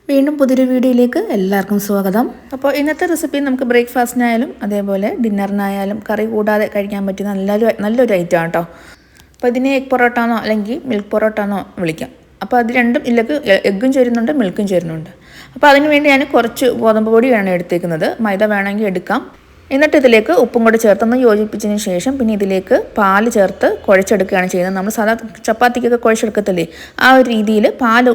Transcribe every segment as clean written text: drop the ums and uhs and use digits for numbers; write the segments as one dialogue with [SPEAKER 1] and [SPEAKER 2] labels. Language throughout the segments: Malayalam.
[SPEAKER 1] വീണ്ടും പുതിയൊരു വീഡിയോയിലേക്ക് എല്ലാവർക്കും സ്വാഗതം. അപ്പോൾ ഇന്നത്തെ റെസിപ്പി നമുക്ക് ബ്രേക്ക്ഫാസ്റ്റിനായാലും അതേപോലെ ഡിന്നറിനായാലും കറി കൂടാതെ കഴിക്കാൻ പറ്റുന്ന നല്ലൊരു ഐറ്റം ആണ് കേട്ടോ. അപ്പോൾ ഇതിനെ എഗ് പൊറോട്ട എന്നോ അല്ലെങ്കിൽ മിൽക്ക് പൊറോട്ട എന്നോ വിളിക്കാം. അപ്പോൾ അത് രണ്ടും ഇതിലേക്ക് എഗ്ഗും ചേരുന്നുണ്ട്, മിൽക്കും ചേരുന്നുണ്ട്. അപ്പോൾ അതിന് വേണ്ടി ഞാൻ കുറച്ച് ഗോതമ്പ് പൊടിയാണ് എടുത്തേക്കുന്നത്. മൈദ വേണമെങ്കിൽ എടുക്കാം. എന്നിട്ട് ഇതിലേക്ക് ഉപ്പും കൂടി ചേർത്തൊന്ന് യോജിപ്പിച്ചതിന് ശേഷം പിന്നെ ഇതിലേക്ക് പാല് ചേർത്ത് കുഴച്ചെടുക്കുകയാണ് ചെയ്യുന്നത്. നമ്മൾ സാധാ ചപ്പാത്തിക്കൊക്കെ കുഴച്ചെടുക്കത്തില്ലേ, ആ ഒരു രീതിയിൽ പാല്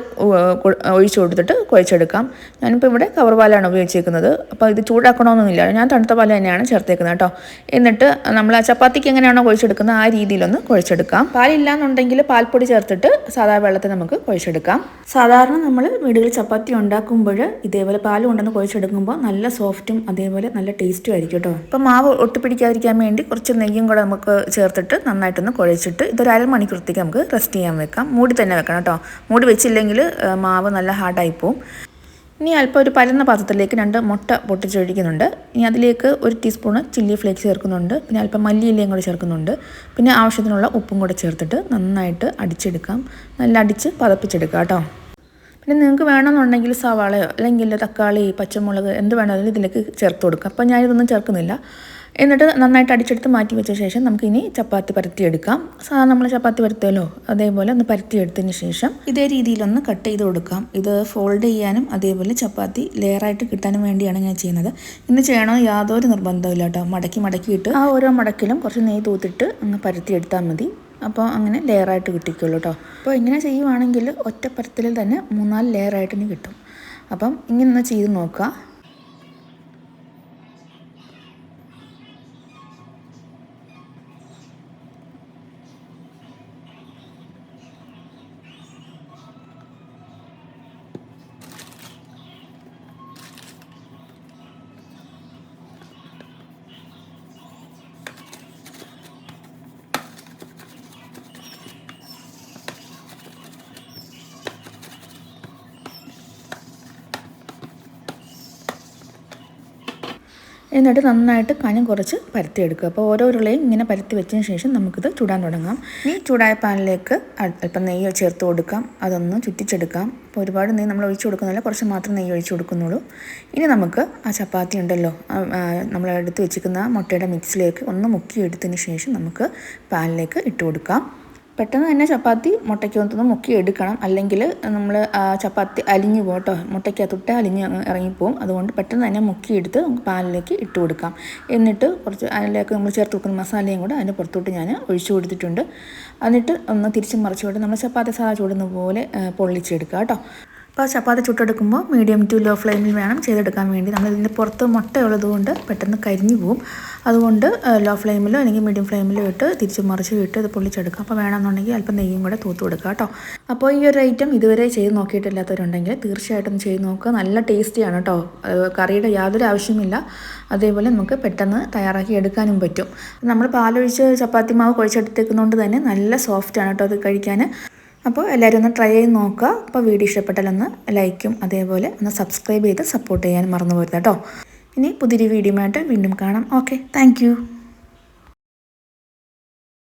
[SPEAKER 1] ഒഴിച്ചു കൊടുത്തിട്ട് കുഴച്ചെടുക്കാം. ഞാനിപ്പോൾ ഇവിടെ കവർ പാലാണ് ഉപയോഗിച്ചേക്കുന്നത്. അപ്പോൾ ഇത് ചൂടാക്കണമെന്നൊന്നുമില്ല, ഞാൻ തണുത്ത പാല് തന്നെയാണ് ചേർത്തേക്കുന്നത് കേട്ടോ. എന്നിട്ട് നമ്മൾ ആ ചപ്പാത്തിക്ക് എങ്ങനെയാണോ കുഴച്ചെടുക്കുന്നത് ആ രീതിയിലൊന്ന് കുഴച്ചെടുക്കാം. പാലില്ലാന്നുണ്ടെങ്കിൽ പാൽപ്പൊടി ചേർത്തിട്ട് സാധാ വെള്ളത്തിൽ നമുക്ക് കുഴച്ചെടുക്കാം. സാധാരണ നമ്മൾ വീടുകളിൽ ചപ്പാത്തി ഉണ്ടാക്കുമ്പോൾ ഇതേപോലെ പാൽ കൊണ്ടുവന്ന് കുഴച്ചെടുക്കുമ്പോൾ നല്ല സോഫ്റ്റും അതേപോലെ നല്ല ടേസ്റ്റും ആയിരിക്കും. അപ്പോൾ മാവ് ഒട്ടിപ്പിടിക്കാതിരിക്കാൻ വേണ്ടി കുറച്ച് നെയ്യും കൂടെ നമുക്ക് ചേർത്തിട്ട് നന്നായിട്ടൊന്ന് കുഴച്ചിട്ട് ഇതൊരു അരമണിക്കൂറത്തേക്ക് നമുക്ക് റെസ്റ്റ് ചെയ്യാൻ വെക്കാം. മൂടി തന്നെ വെക്കണം കേട്ടോ. മൂടി വെച്ചില്ലെങ്കിൽ മാവ് നല്ല ഹാർഡായി പോവും. ഇനി അല്പം ഒരു പരന്ന പാത്രത്തിലേക്ക് 2 മുട്ട പൊട്ടിച്ചൊഴിക്കുന്നുണ്ട്. ഇനി അതിലേക്ക് 1 ടീസ്പൂണ് ചില്ലി ഫ്ലേക്സ് ചേർക്കുന്നുണ്ട്. പിന്നെ അല്പം മല്ലിയിലയും കൂടെ ചേർക്കുന്നുണ്ട്. പിന്നെ ആവശ്യത്തിനുള്ള ഉപ്പും കൂടെ ചേർത്തിട്ട് നന്നായിട്ട് അടിച്ചെടുക്കാം. നല്ല അടിച്ച് പതപ്പിച്ചെടുക്കാം കേട്ടോ. പിന്നെ നിങ്ങൾക്ക് വേണമെന്നുണ്ടെങ്കിൽ സവാളയോ അല്ലെങ്കിൽ തക്കാളി, പച്ചമുളക് എന്ത് വേണമെങ്കിലും ഇതിലേക്ക് ചേർത്ത് കൊടുക്കാം. അപ്പോൾ ഞാനിതൊന്നും ചേർക്കുന്നില്ല. എന്നിട്ട് നന്നായിട്ട് അടിച്ചെടുത്ത് മാറ്റി വെച്ച ശേഷം നമുക്കിനി ചപ്പാത്തി പരത്തിയെടുക്കാം. സാധാരണ നമ്മൾ ചപ്പാത്തി പരത്തുമല്ലോ, അതേപോലെ ഒന്ന് പരത്തിയെടുത്തതിന് ശേഷം ഇതേ രീതിയിലൊന്ന് കട്ട് ചെയ്ത് കൊടുക്കാം. ഇത് ഫോൾഡ് ചെയ്യാനും അതേപോലെ ചപ്പാത്തി ലെയറായിട്ട് കിട്ടാനും വേണ്ടിയാണ് ഞാൻ ചെയ്യുന്നത്. ഇന്ന് ചെയ്യണമെന്ന് യാതൊരു നിർബന്ധമില്ല കേട്ടോ. മടക്കിയിട്ട് ആ ഓരോ മടക്കിലും കുറച്ച് നെയ്യ് തൂത്തിട്ട് അങ്ങ് പരത്തിയെടുത്താൽ മതി. അപ്പോൾ അങ്ങനെ ലെയറായിട്ട് കിട്ടിക്കുള്ളൂ കേട്ടോ. അപ്പോൾ ഇങ്ങനെ ചെയ്യുവാണെങ്കിൽ ഒറ്റ പരത്തിൽ തന്നെ 3-4 ലെയറായിട്ട് ഇനി കിട്ടും. അപ്പം ഇങ്ങനെ ഒന്ന് ചെയ്ത് നോക്കുക. എന്നിട്ട് നന്നായിട്ട് കനം കുറച്ച് പരത്തിയെടുക്കുക. അപ്പോൾ ഓരോ ഉരുളയും ഇങ്ങനെ പരത്തി വെച്ചതിന് ശേഷം നമുക്കിത് ചൂടാൻ തുടങ്ങാം. ഈ ചൂടായ പാനിലേക്ക് അല്പം നെയ്യ് ചേർത്ത് കൊടുക്കാം. അതൊന്ന് ചുറ്റിച്ചെടുക്കാം. അപ്പോൾ ഒരുപാട് നെയ്യ് നമ്മൾ ഒഴിച്ചു കൊടുക്കുന്നില്ല, കുറച്ച് മാത്രം നെയ്യ് ഒഴിച്ചു കൊടുക്കുന്നുള്ളൂ. ഇനി നമുക്ക് ആ ചപ്പാത്തി ഉണ്ടല്ലോ, നമ്മൾ എടുത്ത് വെച്ചിരിക്കുന്ന മുട്ടയുടെ മിക്സിലേക്ക് ഒന്ന് മുക്കിയെടുത്തതിന് ശേഷം നമുക്ക് പാനിലേക്ക് ഇട്ട് കൊടുക്കാം. പെട്ടെന്ന് തന്നെ ചപ്പാത്തി മുട്ടയ്ക്കകത്തൊന്ന് മുക്കി എടുക്കണം, അല്ലെങ്കിൽ നമ്മൾ ചപ്പാത്തി അലിഞ്ഞു പോകും കേട്ടോ. മുട്ടയ്ക്കകത്തൊട്ട് അലിഞ്ഞ് ഇറങ്ങിപ്പോവും. അതുകൊണ്ട് പെട്ടെന്ന് തന്നെ മുക്കിയെടുത്ത് നമുക്ക് പാലിലേക്ക് ഇട്ട് കൊടുക്കാം. എന്നിട്ട് കുറച്ച് അതിലേക്ക് നമ്മൾ ചേർത്ത് കൊടുക്കുന്ന മസാലയും കൂടെ അതിൻ്റെ പുറത്തോട്ട് ഞാൻ ഒഴിച്ചു കൊടുത്തിട്ടുണ്ട്. എന്നിട്ട് ഒന്ന് തിരിച്ചും മറിച്ചുകൊണ്ട് നമ്മൾ ചപ്പാത്തി സാധാ ചൂടുന്ന പോലെ പൊള്ളിച്ചെടുക്കുക കേട്ടോ. അപ്പോൾ ചപ്പാത്തി ചുട്ടെടുക്കുമ്പോൾ മീഡിയം ടു ലോ ഫ്ലെയിമിൽ വേണം ചെയ്തെടുക്കാൻ വേണ്ടി. നമ്മളിതിൻ്റെ പുറത്ത് മുട്ടയുള്ളത് കൊണ്ട് പെട്ടെന്ന് കരിഞ്ഞു പോവും. അതുകൊണ്ട് ലോ ഫ്ലെയിമിലോ അല്ലെങ്കിൽ മീഡിയം ഫ്ലെയിമിലോ ഇട്ട് തിരിച്ച് മറിച്ച് ഇട്ട് ഇത് പൊള്ളിച്ചെടുക്കാം. അപ്പോൾ വേണമെന്നുണ്ടെങ്കിൽ അല്പം നെയ്യും കൂടെ തൂത്ത് കൊടുക്കുക കേട്ടോ. അപ്പോൾ ഈ ഒരു ഐറ്റം ഇതുവരെ ചെയ്ത് നോക്കിയിട്ടില്ലാത്തവരുണ്ടെങ്കിൽ തീർച്ചയായിട്ടും ചെയ്ത് നോക്കുക. നല്ല ടേസ്റ്റിയാണ് കേട്ടോ. കറിയുടെ യാതൊരു ആവശ്യമില്ല. അതേപോലെ നമുക്ക് പെട്ടെന്ന് തയ്യാറാക്കി എടുക്കാനും പറ്റും. നമ്മൾ പാലൊഴിച്ച് ചപ്പാത്തി മാവ് കുഴച്ചെടുത്തേക്കുന്നതുകൊണ്ട് തന്നെ നല്ല സോഫ്റ്റാണ് കേട്ടോ അത് കഴിക്കാൻ. അപ്പോൾ എല്ലാവരും ഒന്ന് ട്രൈ ചെയ്ത് നോക്കുക. അപ്പോൾ വീഡിയോ ഇഷ്ടപ്പെട്ടാലൊന്ന് ലൈക്കും അതേപോലെ ഒന്ന് സബ്സ്ക്രൈബ് ചെയ്ത് സപ്പോർട്ട് ചെയ്യാൻ മറന്നു പോരുത് കേട്ടോ. ഇനി പുതിയൊരു വീഡിയോ ആയിട്ട് വീണ്ടും കാണാം. Okay, thank